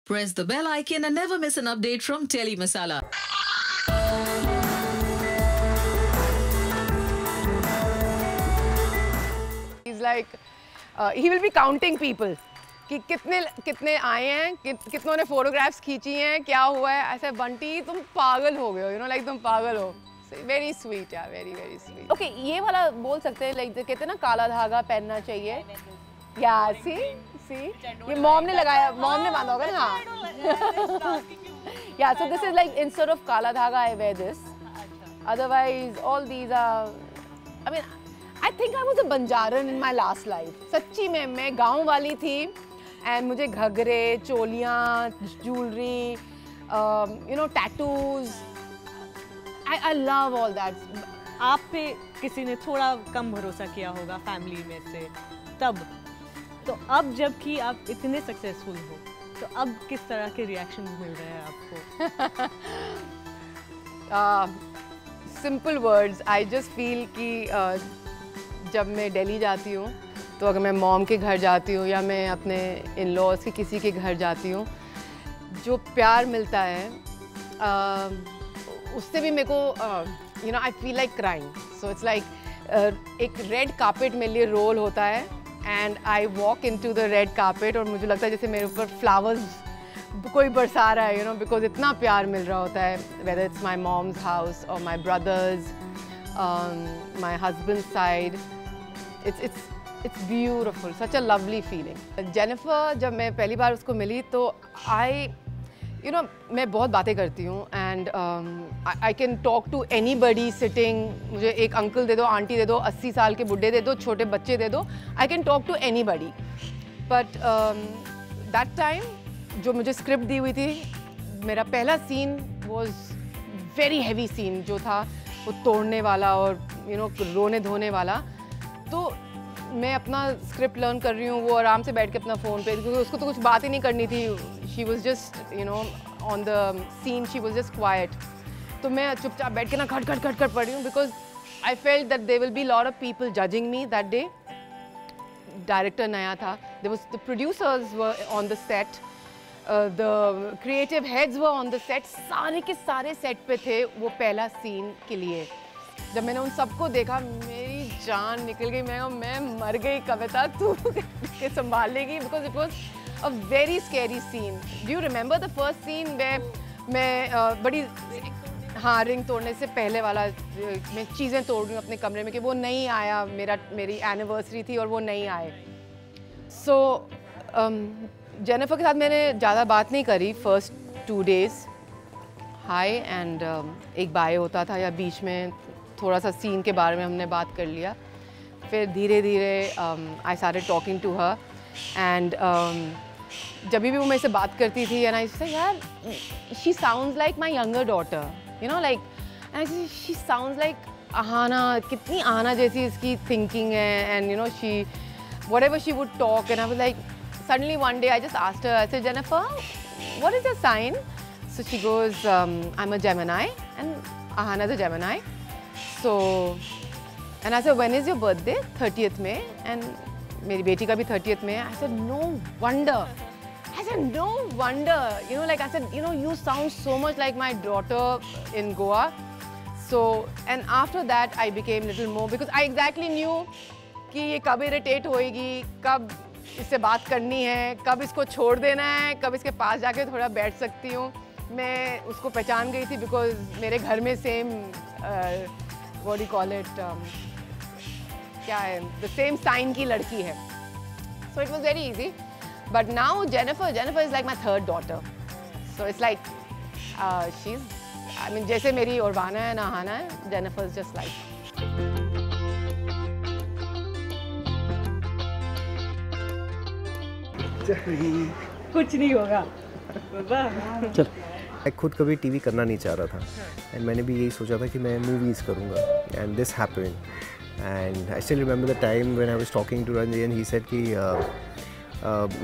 Press the bell icon and never miss an update from Telly Masala. He's like, he will be counting people. कि कितने आए हैं, कितनों ने photographs खींची हैं, क्या हुआ है. ऐसे बंटी तुम पागल हो गए हो, you know, like तुम पागल हो. Very sweet, yeah, very sweet. Okay, ये वाला बोल सकते हैं, like कहते हैं ना काला धागा पहनना चाहिए. Yeah, see, ये मॉम ने लगाया, मॉम ने बांधा होगा ना. हाँ. Yeah, so this is like instead of काला धागा I wear this. Otherwise, all these are, I mean, I think I was a Banjaran in my last life. सच्ची में मैं गाँव वाली थी. And मुझे घघरे, चोलियाँ, jewelry, you know, tattoos. I love all that. आप पे किसी ने थोड़ा कम भरोसा किया होगा फैमिली में से तब, तो अब जब कि आप इतने सक्सेसफुल हो, तो अब किस तरह के रिएक्शन मिल रहे हैं आपको? Simple words. I just feel कि जब मैं दिल्ली जाती हूँ, तो अगर मैं मॉम के घर जाती हूँ या मैं अपने इन-लॉज़ के किसी के घर जाती हूँ, जो प्यार मिलता है, उससे भी मेरे को you know, I feel like crying. So it's like एक रेड कार्पेट मेरे लिए रोल होता है and I walk into the red carpet और मुझे लगता है जैसे मेरे ऊपर flowers कोई बरसा रहा है, you know, because इतना प्यार मिल रहा होता है, whether it's my mom's house or my brother's, my husband's side. It's beautiful, such a lovely feeling. Jennifer, जब मैं पहली बार उसको मिली तो you know, मैं बहुत बातें करती हूँ and I can talk to anybody sitting. मुझे एक अंकल दे दो, आंटी दे दो, 80 साल के बुड्ढे दे दो, छोटे बच्चे दे दो. I can talk to anybody. But that time, जो मुझे स्क्रिप्ट दी हुई थी, मेरा पहला scene was very heavy scene जो था, वो तोड़ने वाला और you know, रोने धोने वाला. तो मैं अपना स्क्रिप्ट लर्न कर रही हूँ, वो आराम से बैठ के अपना फ़ोन पे, क्योंकि उसको तो कुछ बात ही नहीं करनी थी. She was just you know on the scene, she was just quiet. तो मैं चुपचाप बैठ के ना खट खट पढ़ रही हूँ, because I felt that there will be lot of people judging me that day. Director नया था, there was the producers were on the set, the creative heads were on the set, सारे के सारे सेट पे थे वो पहला scene के लिए. जब मैंने उन सबको देखा, मेरी जान निकल गई. मैं मर गई कविता, तू के संभाल लेगी, because it was a very scary scene. Do you remember the first scene मैं बड़ी, हाँ, रिंग तोड़ने से पहले वाला, मैं चीज़ें तोड़ रही हूँ अपने कमरे में कि वो नहीं आया, मेरी एनिवर्सरी थी और वो नहीं आए. सो जेनिफर के साथ मैंने ज़्यादा बात नहीं करी फर्स्ट 2 days. हाय एंड एक बाय होता था या बीच में थोड़ा सा सीन के बारे में हमने बात कर लिया. फिर धीरे धीरे I started talking to her and जब भी वो मेरे से बात करती थी एंड आई से यार, she sounds like my younger daughter, you know, like, and she sounds like Aahana. कितनी आहाना जैसी इसकी थिंकिंग है. And you no, she whatever she would talk and I was like, suddenly one day I just asked her, I said, Jennifer, what is your sign? So she goes, I'm a Gemini and Ahana's a Gemini. So, and I said, when is your birthday? 30th May. And मेरी बेटी का भी 30th May. I said, no wonder. I said, no wonder. You know, like I said, you know, you sound so much like my daughter in Goa. So, and after that, I became little more, because I exactly knew कि ये कब irritate होएगी, कब इससे बात करनी है, कब इसको छोड़ देना है, कब इसके पास जाके थोड़ा बैठ सकती हूँ. मैं उसको पहचान गई थी, बिकॉज मेरे घर में same what do call it, क्या है, द सेम साइन की लड़की है. So it was very easy. But now Jennifer is like my third daughter. So it's like she is, I mean, जैसे मेरी उर्वाना है, नहाना है, जेनिफर इज जस्ट लाइक. कुछ नहीं होगा. चल, मैं खुद कभी टीवी करना नहीं चाह रहा था एंड मैंने भी यही सोचा था कि मैं मूवीज़ करूँगा. And this happened and I still remember the time when I was talking to Ranjan and he said कि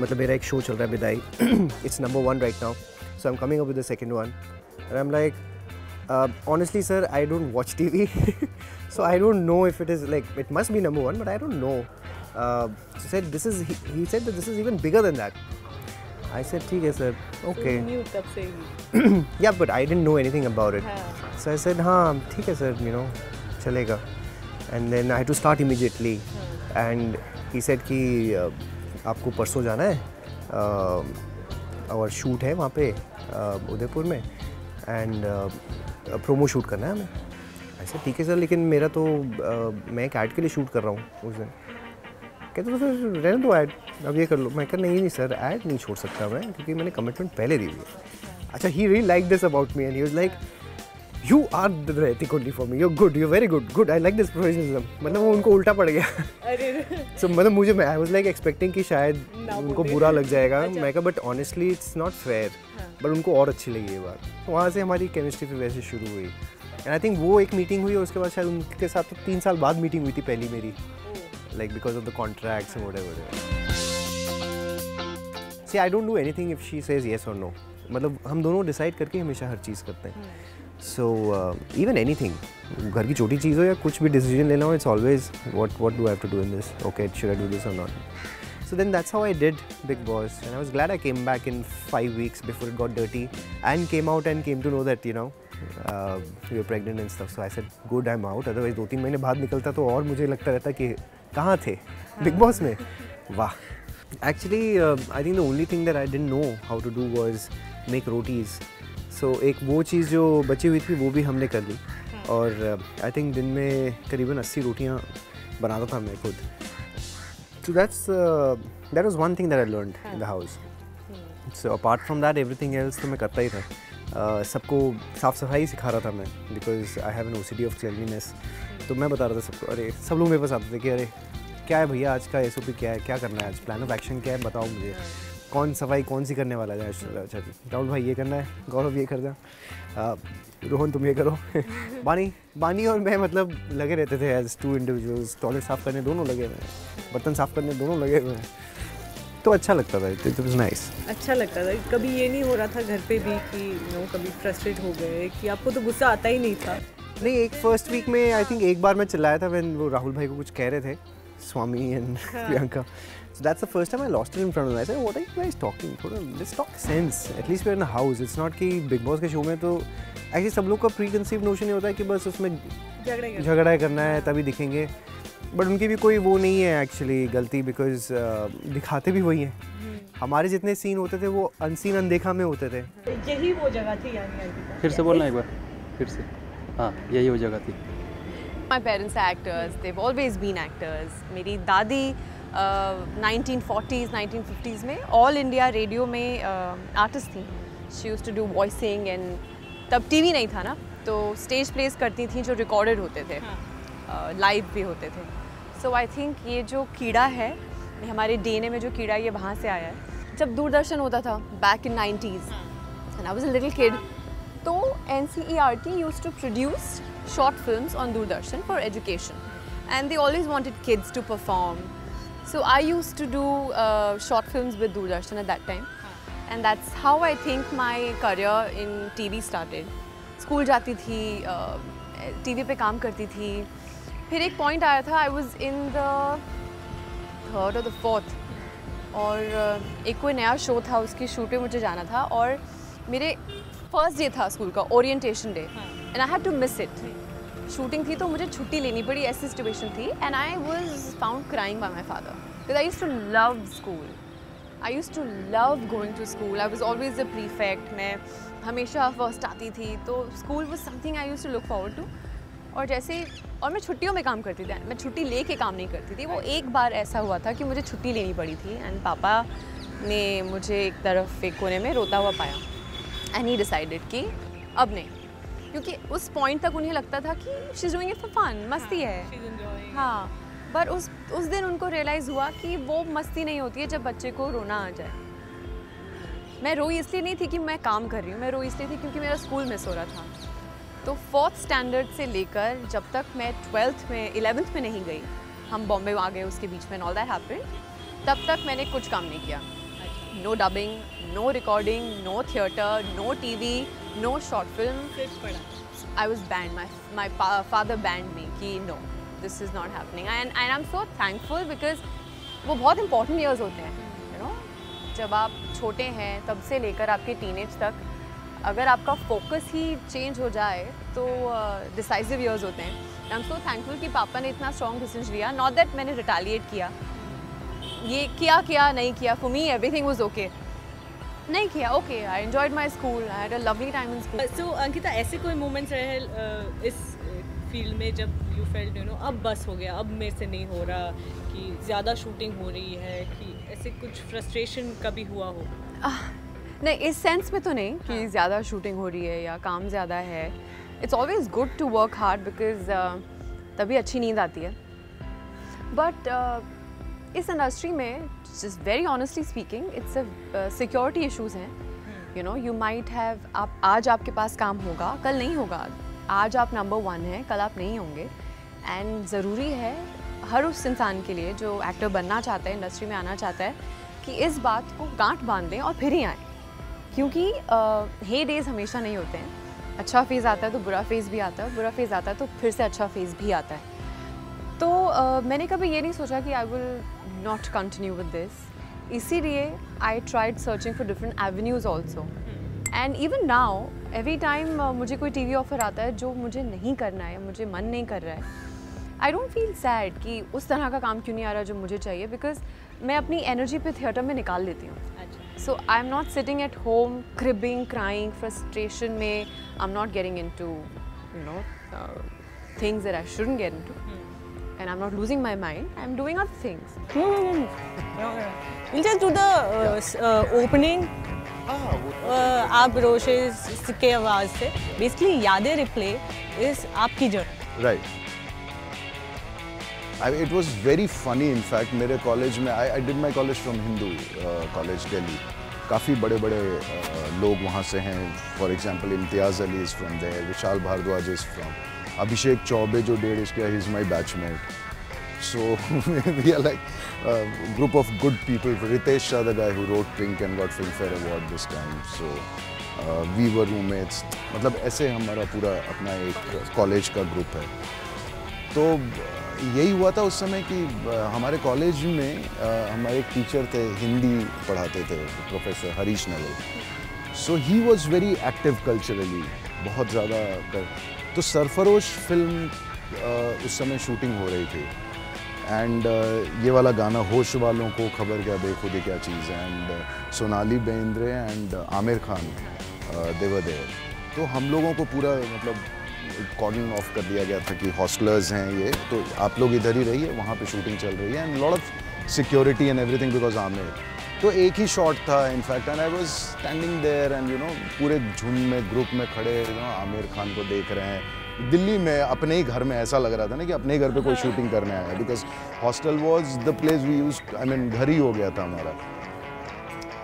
मतलब मेरा एक शो चल रहा है Vidaai, it's number 1 right now, so I am coming up with the second one. And I am like, honestly sir, I don't watch TV so I don't know if it is like, it must be number 1, but I don't know. Said this is, he said that this is even bigger than that. I said ठीक है sir, okay. So you knew तब से ही. Yeah, but I didn't know anything about it. हाँ. So I said हाँ ठीक है sir, you know, चलेगा. And then I had to start immediately. And he said कि आपको परसों जाना है और शूट है वहाँ पे उदयपुर में एंड प्रोमो शूट करना है हमें. ऐसे ठीक है सर, लेकिन मेरा तो मैं एक ऐड के लिए शूट कर रहा हूँ उस दिन. कहते तो फिर रहने दो ऐड, अब ये कर लो. मैं कहा नहीं सर, ऐड नहीं छोड़ सकता मैं, क्योंकि मैंने कमिटमेंट पहले दी हुई है. अच्छा, he really like this about me and he was like You are the ethic only for me. You're good. You're very good. Good. I like this professionalism. मतलब वो उनको उल्टा पड़ गया. So मतलब मुझे I was like expecting कि शायद उनको बुरा लग जाएगा. मैं कहा but honestly it's not fair. But उनको और अच्छी लगी ये बात. तो वहाँ से हमारी केमिस्ट्री फिर वैसे शुरू हुई. And I think वो एक मीटिंग हुई और उसके बाद शायद उनके साथ तो 3 साल बाद मीटिंग हुई थी पहली मेरी. Like because of the contracts and whatever. See, I don't do anything if she says yes or no. मतलब हम दोनों डिसाइड करके हमेशा हर चीज़ करते हैं. So even anything, घर की छोटी चीज़ हो या कुछ भी डिसीजन लेना हो, it's always what do I have to do in this? Okay, should I do this or not? So then that's how I did Big Boss, and I was glad I came back in 5 weeks before it got dirty, and came out and came to know that you know we were pregnant and stuff. So I said, good, I'm out. Otherwise 2-3 महीने बाद निकलता तो और मुझे लगता रहता कि कहाँ थे Big Boss में. वाह. Actually, I think the only thing that I didn't know how to do was make rotis. So एक वो चीज़ जो बची हुई थी वो भी हमने कर ली. और आई थिंक दिन में करीबन 80 रोटियाँ बनाता था मैं खुद. So that was one thing that I learned in the house. So apart from that, everything else तो मैं करता ही था. सबको साफ़ सफाई सिखा रहा था मैं, because I have an OCD of cleanliness. तो मैं बता रहा था सबको. अरे सब लोग मेरे पास आते थे कि अरे क्या है भैया आज का SOP क्या है, क्या करना है आज, प्लान ऑफ एक्शन क्या है, बताओ मुझे. कौन सफाई कौन सी करने वाला है. अच्छा राहुल भाई ये करना है, गौरव ये कर दे, रोहन तुम ये करो. बानी और मैं मतलब लगे रहते थे एज 2 इंडिविजुअल्स. टॉयलेट साफ़ करने दोनों लगे हुए हैं, बर्तन साफ़ करने दोनों लगे हुए हैं. तो अच्छा लगता था. It was nice. अच्छा लगता था. कभी ये नहीं हो रहा था घर पे भी कि कभी फ्रस्ट्रेट हो गए कि आपको तो गुस्सा आता ही नहीं था? नहीं, एक फर्स्ट वीक में आई थिंक एक बार मैं चिल्लाया था व्हेन वो राहुल भाई को कुछ कह रहे थे, Swami and Priyanka. So that's the first time I lost it in front of them. I said, what are you guys talking? Let's talk sense. At least we're in a house. It's not कि Big Boss के show में तो actually सब लोग का preconceived notion ये होता है कि बस उसमें झगड़ा करना है तभी दिखेंगे. But उनकी भी कोई वो नहीं है actually गलती, because दिखाते भी वही हैं. हमारे जितने सीन होते थे वो अनसीन अनदेखा में होते थे. यही वो जगह थी यानी अर्पिता? फिर से बोलना एक बार, फिर से. हाँ, यही वो जगह थी. My parents are actors. They've always been actors. मेरी दादी 1940s 1950s में ऑल इंडिया रेडियो में आर्टिस्ट थी. She used to do voicing and तब टीवी नहीं था ना, तो स्टेज प्लेस करती थी जो रिकॉर्डेड होते थे, लाइव भी होते थे. सो आई थिंक ये जो कीड़ा है हमारे DNA में, जो कीड़ा ये वहाँ से आया है. जब दूरदर्शन होता था back in 90s and I was a little kid, तो NCERT used to produce short films on Doordarshan for education, and they always wanted kids to perform. So I used to do short films with Doordarshan at that time, and that's how I think my career in TV started. School जाती थी, TV पे काम करती थी. फिर एक point आया था, I was in the 3rd or the 4th, और एक कोई नया शो था, उसकी शूट पे मुझे जाना था, और मेरे फर्स्ट डे था स्कूल का, orientation day, and I had to miss it. Shooting थी तो मुझे छुट्टी लेनी पड़ी, ऐसी सिचुएशन थी. And I was found crying by my father because I used to love school. I used to love going to school. I was always the prefect. मैं हमेशा फर्स्ट आती थी, तो school was something I used to look forward to. और जैसे, और मैं छुट्टियों में काम करती थी, मैं छुट्टी लेके काम नहीं करती थी. वो एक बार ऐसा हुआ था कि मुझे छुट्टी लेनी पड़ी थी, एंड पापा ने मुझे एक तरफ एक कोने में रोता हुआ पाया. एंड ही डिसाइडेड कि अब नहीं, क्योंकि उस पॉइंट तक उन्हें लगता था कि she is doing it for fun, मस्ती है. हाँ, पर उस दिन उनको रियलाइज़ हुआ कि वो मस्ती नहीं होती है जब बच्चे को रोना आ जाए. मैं रोई इसलिए नहीं थी कि मैं काम कर रही हूँ, मैं रोई इसलिए थी क्योंकि मेरा स्कूल मिस हो रहा था. तो 4th स्टैंडर्ड से लेकर जब तक मैं 12th में 11th में नहीं गई, हम बॉम्बे आ गए उसके बीच में, ऑल दैट हैपेंड, तब तक मैंने कुछ काम नहीं किया. No dubbing, no recording, no theatre, no TV, no short film. I was banned. My father banned me कि no, this is not happening. And I'm so thankful because वो बहुत important years होते हैं, you know. जब आप छोटे हैं तब से लेकर आपके टीनेज तक अगर आपका फोकस ही चेंज हो जाए तो डिसाइसिव ईयर्स होते हैं। आई एम सो थैंकफुल कि पापा ने इतना स्ट्रॉन्ग डिसीजन लिया, नॉट दैट मैंने रिटालिएट किया, ये किया नहीं किया, for me everything was okay, नहीं किया okay, I enjoyed my school, I had a lovely time in school. So Ankita, ऐसे कोई मोमेंट्स रहे इस फील्ड में जब यू फेल्ट अब बस हो गया, अब मेरे से नहीं हो रहा, कि ज़्यादा शूटिंग हो रही है, कि ऐसे कुछ फ्रस्ट्रेशन कभी हुआ हो? नहीं, इस सेंस में तो नहीं कि ज़्यादा शूटिंग हो रही है या काम ज़्यादा है। It's always good to work hard because तभी अच्छी नींद आती है। बट इस इंडस्ट्री में just very honestly speaking it's a security issues हैं। You know, you might have, आप आज आपके पास काम होगा, कल नहीं होगा। आज आप नंबर 1 हैं, कल आप नहीं होंगे। एंड ज़रूरी है हर उस इंसान के लिए जो एक्टर बनना चाहता है, इंडस्ट्री में आना चाहता है, कि इस बात को गांठ बांध दें और फिर ही आएँ। क्योंकि हे डेज़ हमेशा नहीं होते हैं। अच्छा फेज़ आता है तो बुरा फेज़ भी आता है, बुरा फेज़ आता है तो फिर से अच्छा फेज़ भी आता है। तो मैंने कभी ये नहीं सोचा कि I will not continue with this. इसीलिए I tried searching for different avenues also. And even now every time मुझे कोई टीवी ऑफर आता है जो मुझे नहीं करना है, मुझे मन नहीं कर रहा है, आई डोंट फील सैड कि उस तरह का काम क्यों नहीं आ रहा जो मुझे चाहिए, बिकॉज मैं अपनी एनर्जी पे थिएटर में निकाल लेती हूँ। So I'm not sitting at home cribbing, crying, frustration में I'm not getting into, you know, things that I shouldn't get into, and I'm not losing my mind. I'm doing other things. We'll just do the opening. आप रोशेस के आवाज़ से basically यादें replay is आपकी journey. Right. It was very funny in fact. मेरे college में I did my college from Hindu college Delhi. काफ़ी बड़े बड़े लोग वहाँ से हैं. For example, Imtiaz Ali is from there. Vishal Bhardwaj is from. अभिषेक चौबे जो 1.5 किया, he is my batchmate. So we are like a group of good people. Ritesh Shah, the guy who wrote Pink and got Filmfare Award this time. So we were roommates. मतलब ऐसे हमारा पूरा अपना एक college का group है. तो यही हुआ था उस समय कि हमारे कॉलेज में हमारे एक टीचर थे, हिंदी पढ़ाते थे, professor Harish Naval. So he was very active culturally, बहुत ज़्यादा तो सरफरोश फिल्म उस समय शूटिंग हो रही थी. एंड ये वाला गाना होश वालों को खबर क्या बेखुदी क्या चीज़ है, and Sonali Bendre and Aamir Khan they were there. तो हम लोगों को पूरा मतलब कॉर्डन ऑफ कर दिया गया था कि हॉस्टलर्स हैं ये, तो आप लोग इधर ही रहिए, वहाँ पे शूटिंग चल रही है, and lot of security and everything because Aamir. तो एक ही शॉट था in fact, and I was standing there and you know पूरे झुंड में ग्रुप में खड़े आमिर खान को देख रहे हैं. दिल्ली में अपने ही घर में ऐसा लग रहा था ना कि अपने ही घर पे कोई शूटिंग करने आया है, because hostel was the place we use, I mean घर ही हो गया था हमारा.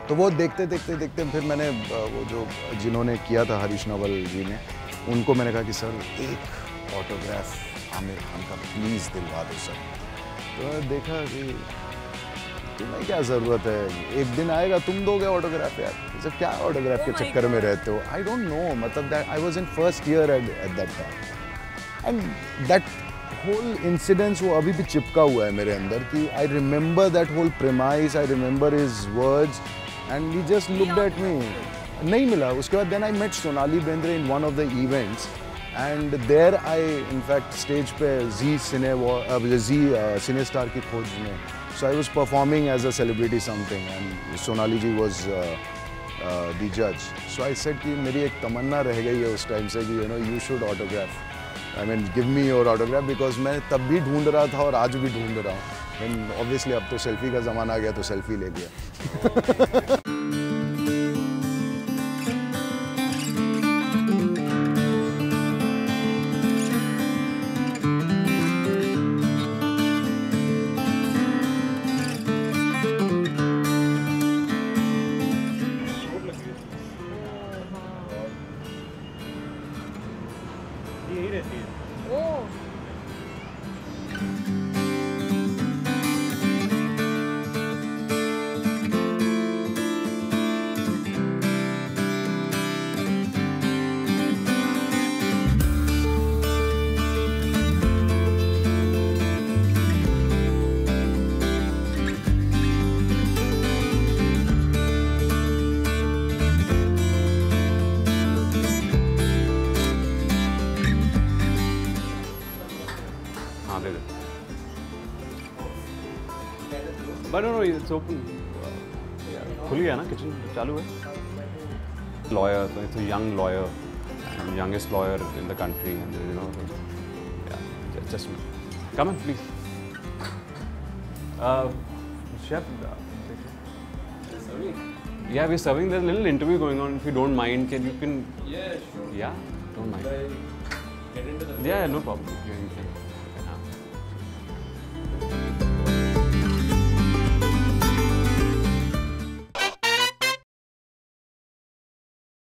तो वो देखते देखते देखते फिर मैंने वो जो जिन्होंने किया था हरीश नवल जी ने, उनको मैंने कहा कि सर एक ऑटोग्राफ आमिर खान का प्लीज़ दिलवा दो सर. तो देखा कि तुम्हें क्या ज़रूरत है, एक दिन आएगा तुम दोगे ऑटोग्राफ यार, सर क्या ऑटोग्राफ के चक्कर में रहते हो. आई डोंट नो, मतलब that I was in first year at that time, and that whole incidence वो अभी भी चिपका हुआ है मेरे अंदर कि I remember that whole premise, I remember his words, and he just looked at me. नहीं मिला. उसके बाद then I met Sonali Bendre in one of the events, and there I in fact stage पे जी सिने स्टार की खोज में, so I was performing as a celebrity something, and Sonali ji was the जज. So I said कि मेरी एक तमन्ना रह गई है उस टाइम से कि you know you should autograph, I mean give me your autograph, because मैं तब भी ढूंढ रहा था और आज भी ढूंढ रहा हूँ. एंड ऑब्वियसली अब तो सेल्फी का ज़माना आ गया तो सेल्फी ले लिया. But no, it's open. खुल गया ना किचन चालू है. Lawyer, so it's a young lawyer, and youngest lawyer in the country, and you know, yeah, just come in, please. Chef. Yeah, we're serving. There's a little interview going on. If you don't mind, can you? Yeah, sure. Yeah, don't mind. Get into the. Yeah, no problem. Yeah, you can.